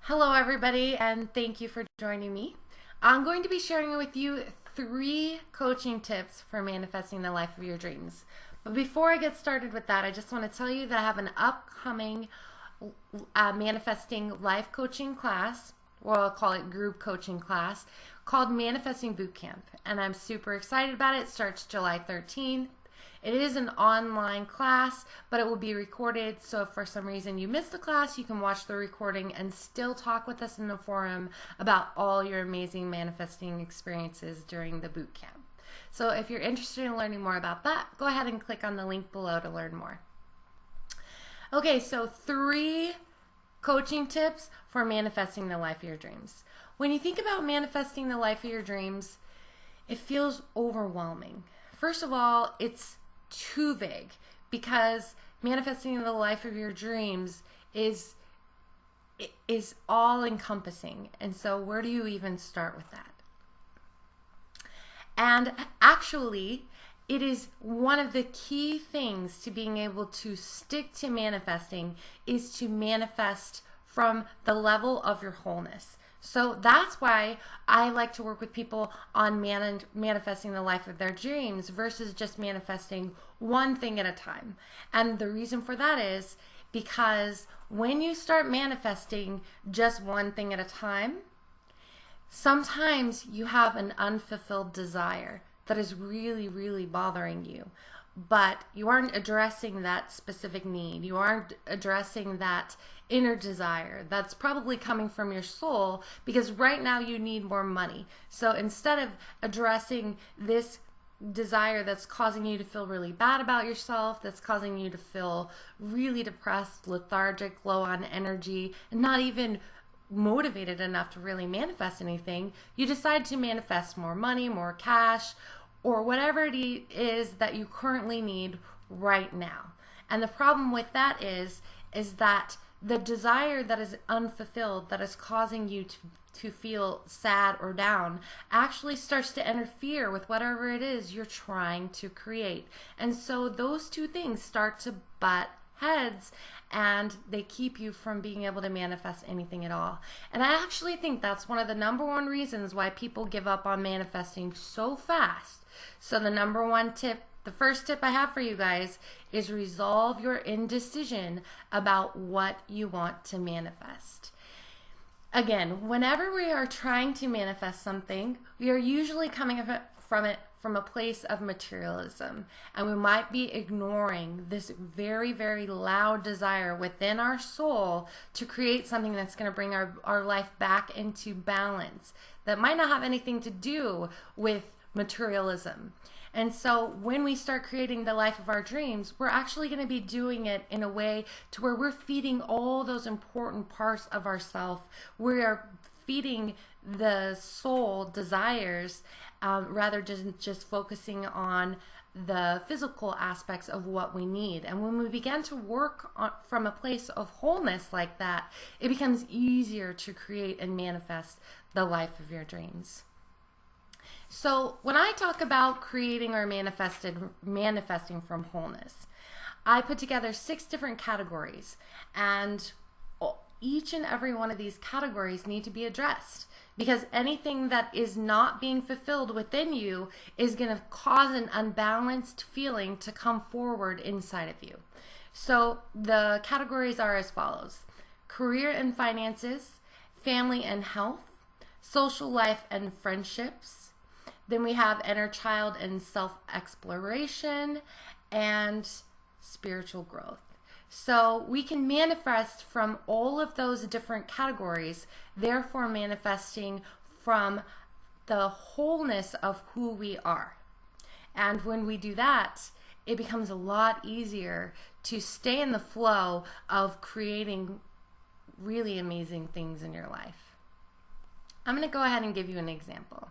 Hello, everybody, and thank you for joining me. I'm going to be sharing with you 3 coaching tips for manifesting the life of your dreams. But before I get started with that, I just want to tell you that I have an upcoming manifesting life coaching class, or I'll call it group coaching class, called Manifesting Bootcamp. And I'm super excited about it. It starts July 13th. It is an online class, but it will be recorded, so if for some reason you missed the class, you can watch the recording and still talk with us in the forum about all your amazing manifesting experiences during the boot camp. So if you're interested in learning more about that, go ahead and click on the link below to learn more. Okay, so 3 coaching tips for manifesting the life of your dreams. When you think about manifesting the life of your dreams, it feels overwhelming. First of all, it's too vague because manifesting the life of your dreams is all encompassing. And so where do you even start with that? And actually, it is one of the key things to being able to stick to manifesting is to manifest from the level of your wholeness. So that's why I like to work with people on manifesting the life of their dreams versus just manifesting one thing at a time. And the reason for that is because when you start manifesting just one thing at a time, sometimes you have an unfulfilled desire that is really, really bothering you, but you aren't addressing that specific need. You aren't addressing that inner desire that's probably coming from your soul because right now you need more money. So instead of addressing this desire that's causing you to feel really bad about yourself, that's causing you to feel really depressed, lethargic, low on energy, and not even motivated enough to really manifest anything, you decide to manifest more money, more cash, or whatever it is that you currently need right now. And the problem with that is that the desire that is unfulfilled, that is causing you to feel sad or down, actually starts to interfere with whatever it is you're trying to create. And so those two things start to butt heads and they keep you from being able to manifest anything at all. And I actually think that's one of the number one reasons why people give up on manifesting so fast. So the first tip I have for you guys is resolve your indecision about what you want to manifest. Again, whenever we are trying to manifest something, we are usually coming from a place of materialism, and we might be ignoring this very, very loud desire within our soul to create something that's going to bring our life back into balance that might not have anything to do with materialism. And so when we start creating the life of our dreams, we're actually going to be doing it in a way to where we're feeding all those important parts of ourselves. We are feeding the soul desires rather than just focusing on the physical aspects of what we need. And when we begin to work from a place of wholeness like that, it becomes easier to create and manifest the life of your dreams. So when I talk about creating or manifesting from wholeness, I put together 6 different categories, and each and every one of these categories need to be addressed because anything that is not being fulfilled within you is going to cause an unbalanced feeling to come forward inside of you. So the categories are as follows: career and finances, family and health, social life and friendships. Then we have inner child and self-exploration and spiritual growth. So we can manifest from all of those different categories, therefore manifesting from the wholeness of who we are. And when we do that, it becomes a lot easier to stay in the flow of creating really amazing things in your life. I'm going to go ahead and give you an example.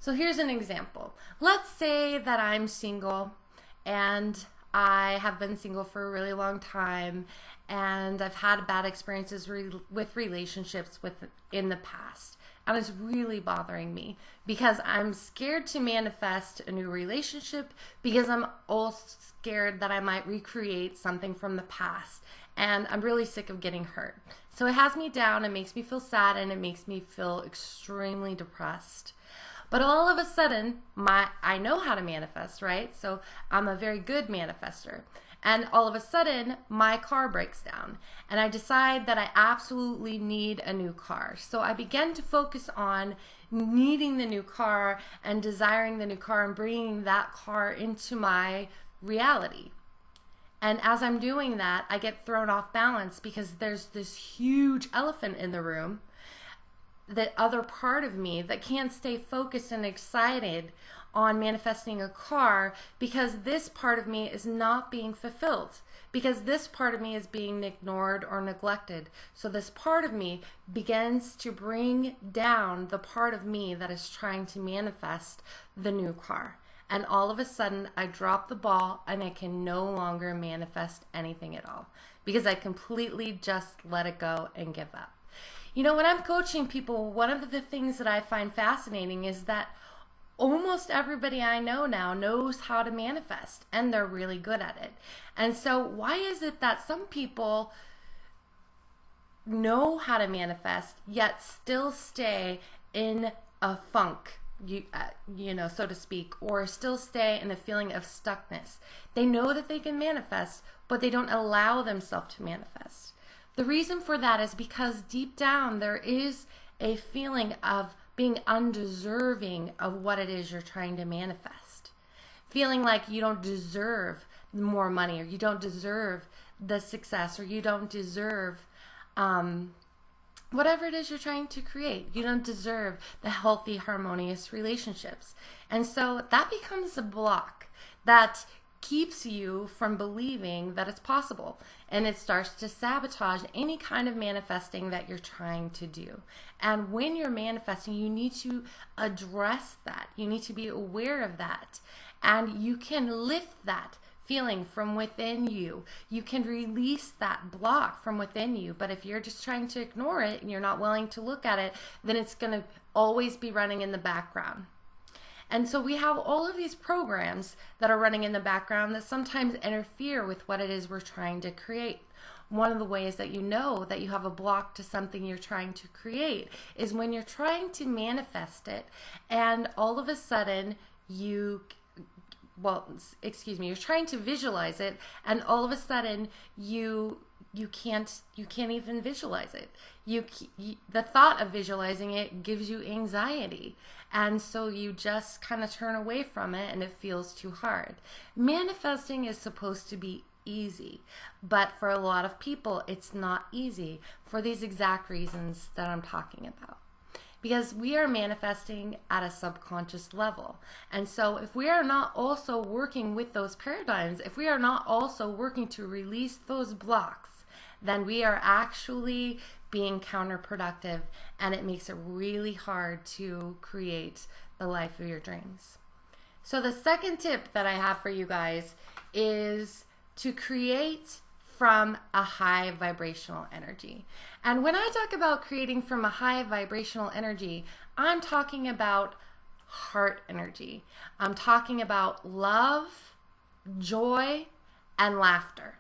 So here's an example. Let's say that I'm single and I have been single for a really long time and I've had bad experiences with relationships in the past. And it's really bothering me because I'm scared to manifest a new relationship because I'm also scared that I might recreate something from the past. and I'm really sick of getting hurt. So it has me down, it makes me feel sad, and it makes me feel extremely depressed. But all of a sudden, I know how to manifest, right? So I'm a very good manifester. And all of a sudden, my car breaks down. And I decide that I absolutely need a new car. So I begin to focus on needing the new car and desiring the new car and bringing that car into my reality. And as I'm doing that, I get thrown off balance because there's this huge elephant in the room, the other part of me that can't stay focused and excited on manifesting a car because this part of me is not being fulfilled, because this part of me is being ignored or neglected. So this part of me begins to bring down the part of me that is trying to manifest the new car. And all of a sudden I drop the ball and I can no longer manifest anything at all because I completely just let it go and give up. You know, when I'm coaching people, one of the things that I find fascinating is that almost everybody I know now knows how to manifest, and they're really good at it. And so why is it that some people know how to manifest yet still stay in a funk, so to speak, or still stay in a feeling of stuckness? They know that they can manifest, but they don't allow themselves to manifest. The reason for that is because deep down there is a feeling of being undeserving of what it is you're trying to manifest. Feeling like you don't deserve more money, or you don't deserve the success, or you don't deserve whatever it is you're trying to create. You don't deserve the healthy, harmonious relationships. And so that becomes a block that keeps you from believing that it's possible, and it starts to sabotage any kind of manifesting that you're trying to do. And when you're manifesting, you need to address that. You need to be aware of that, and you can lift that feeling from within you. You can release that block from within you. But if you're just trying to ignore it and you're not willing to look at it, then it's going to always be running in the background. And so we have all of these programs that are running in the background that sometimes interfere with what it is we're trying to create. One of the ways that you know that you have a block to something you're trying to create is when you're trying to manifest it and all of a sudden you're trying to visualize it, and all of a sudden you can't even visualize it. The thought of visualizing it gives you anxiety, and so you just kind of turn away from it and it feels too hard. Manifesting is supposed to be easy, but for a lot of people it's not easy for these exact reasons that I'm talking about. Because we are manifesting at a subconscious level. And so if we are not also working with those paradigms, if we are not also working to release those blocks, then we are actually being counterproductive, and it makes it really hard to create the life of your dreams. So the second tip that I have for you guys is to create from a high vibrational energy. And when I talk about creating from a high vibrational energy, I'm talking about heart energy. I'm talking about love, joy, and laughter.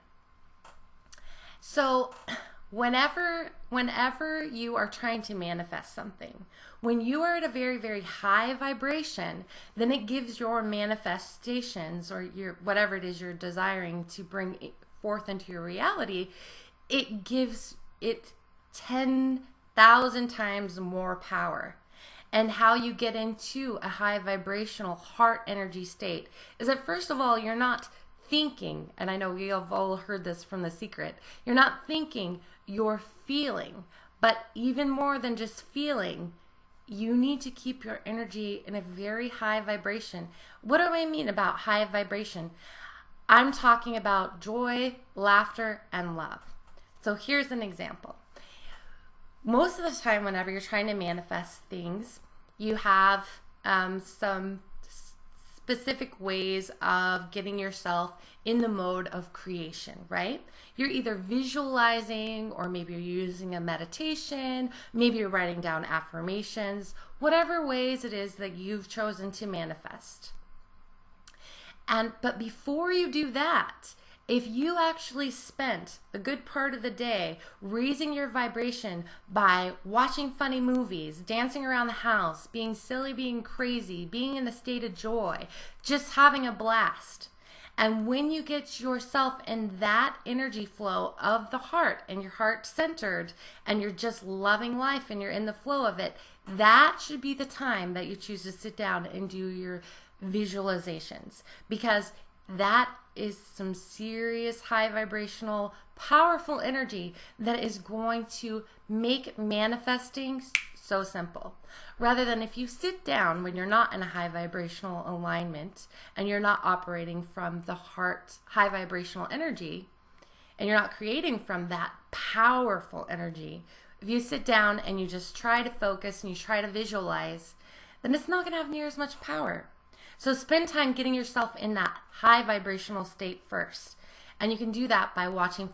So whenever you are trying to manifest something, when you are at a very, very high vibration, then it gives your manifestations, or your whatever it is you're desiring to bring forth into your reality, it gives it 10,000 times more power. And how you get into a high vibrational heart energy state is that, first of all, you're not thinking, and I know we have all heard this from The Secret, you're not thinking, you're feeling. But even more than just feeling, you need to keep your energy in a very high vibration. What do I mean about high vibration? I'm talking about joy, laughter, and love. So here's an example. Most of the time, whenever you're trying to manifest things, you have some specific ways of getting yourself in the mode of creation, right? You're either visualizing, or maybe you're using a meditation, maybe you're writing down affirmations, whatever ways it is that you've chosen to manifest. But before you do that, If you actually spent a good part of the day raising your vibration by watching funny movies, dancing around the house, being silly, being crazy, being in a state of joy, just having a blast. And when you get yourself in that energy flow of the heart and your heart centered and you're just loving life and you're in the flow of it, that should be the time that you choose to sit down and do your visualizations, because that is some serious high vibrational, powerful energy that is going to make manifesting so simple. Rather than if you sit down when you're not in a high vibrational alignment and you're not operating from the heart high vibrational energy and you're not creating from that powerful energy, if you sit down and you just try to focus and you try to visualize, then it's not going to have near as much power. So spend time getting yourself in that high vibrational state first. And you can do that by watching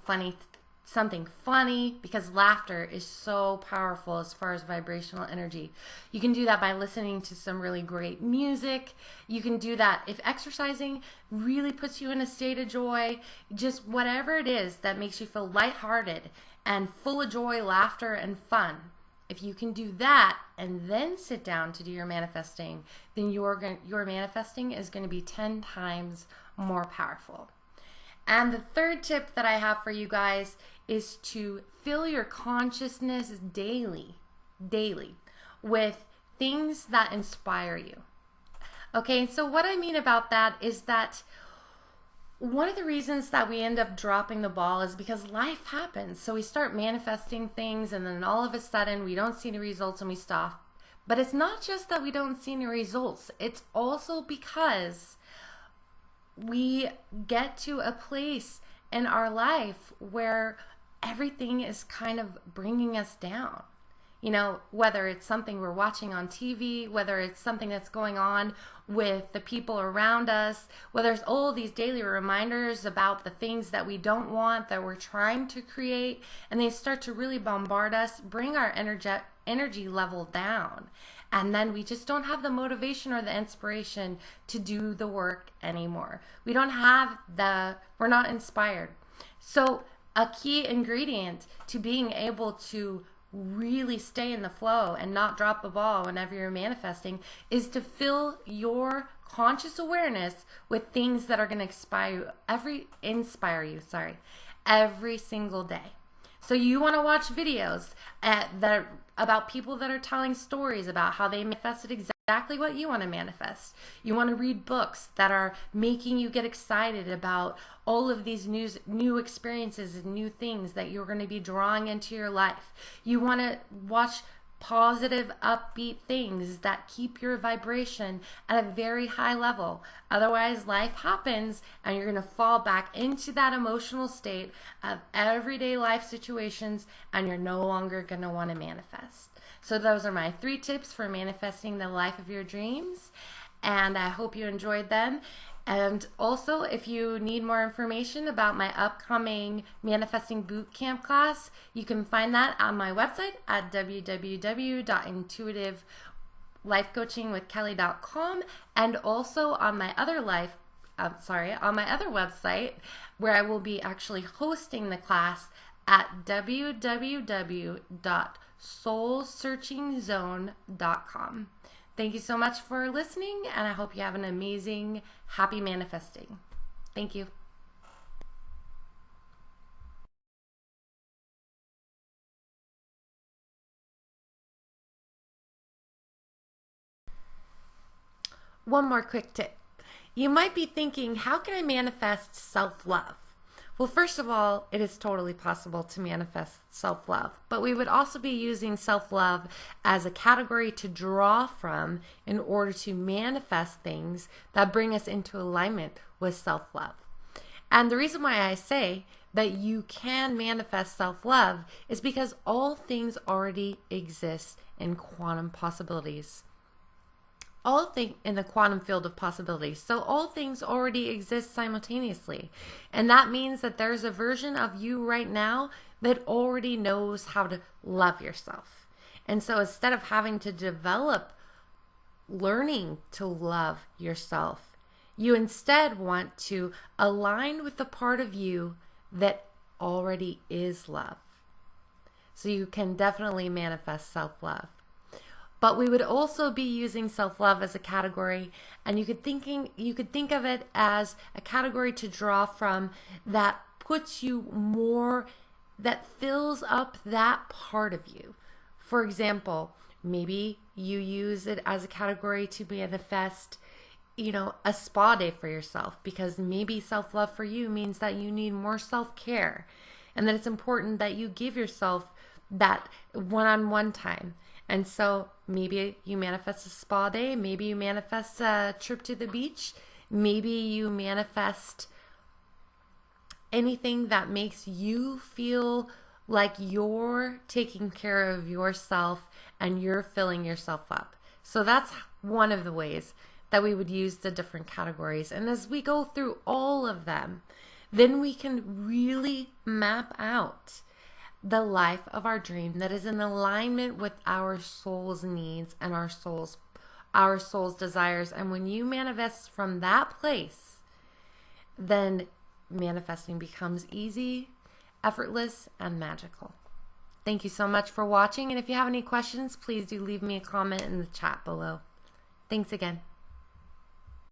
something funny, because laughter is so powerful as far as vibrational energy. You can do that by listening to some really great music. You can do that if exercising really puts you in a state of joy. Just whatever it is that makes you feel lighthearted and full of joy, laughter, and fun. If you can do that and then sit down to do your manifesting, then your manifesting is going to be 10 times more powerful. And the third tip that I have for you guys is to fill your consciousness daily with things that inspire you. Okay, so what I mean about that is that one of the reasons that we end up dropping the ball is because life happens. So we start manifesting things and then all of a sudden we don't see any results and we stop. But it's not just that we don't see any results. It's also because we get to a place in our life where everything is kind of bringing us down. You know, whether it's something we're watching on TV, whether it's something that's going on with the people around us, whether it's all these daily reminders about the things that we don't want, that we're trying to create, and they start to really bombard us, bring our energy level down. And then we just don't have the motivation or the inspiration to do the work anymore. We're not inspired. So a key ingredient to being able to really stay in the flow and not drop the ball whenever you're manifesting is to fill your conscious awareness with things that are going to inspire you every single day. So you want to watch videos about people that are telling stories about how they manifested exactly what you want to manifest. You want to read books that are making you get excited about all of these new experiences and new things that you're going to be drawing into your life. You want to watch positive, upbeat things that keep your vibration at a very high level. Otherwise, life happens and you're going to fall back into that emotional state of everyday life situations and you're no longer going to want to manifest. So those are my 3 tips for manifesting the life of your dreams, and I hope you enjoyed them. And also, if you need more information about my upcoming Manifesting Bootcamp class, you can find that on my website at www.intuitivelifecoachingwithkelly.com, and also on my other website, where I will be actually hosting the class at www.soulsearchingzone.com. Thank you so much for listening, and I hope you have an amazing, happy manifesting. Thank you. One more quick tip. You might be thinking, how can I manifest self-love? Well, first of all, it is totally possible to manifest self-love, but we would also be using self-love as a category to draw from in order to manifest things that bring us into alignment with self-love. And the reason why I say that you can manifest self-love is because all things already exist in quantum possibilities. All things in the quantum field of possibilities. So all things already exist simultaneously. And that means that there's a version of you right now that already knows how to love yourself. And so instead of having to develop learning to love yourself, You instead want to align with the part of you that already is love. So you can definitely manifest self-love. But we would also be using self-love as a category, and you could think of it as a category to draw from that puts you more, that fills up that part of you. For example, maybe you use it as a category to manifest, a spa day for yourself, because maybe self-love for you means that you need more self-care and that it's important that you give yourself that one-on-one time. And so maybe you manifest a spa day, maybe you manifest a trip to the beach, maybe you manifest anything that makes you feel like you're taking care of yourself and you're filling yourself up. So that's one of the ways that we would use the different categories. And as we go through all of them, then we can really map out the life of our dream that is in alignment with our soul's needs and our soul's desires. And when you manifest from that place, then manifesting becomes easy, effortless, and magical. Thank you so much for watching. And if you have any questions, please do leave me a comment in the chat below. Thanks again.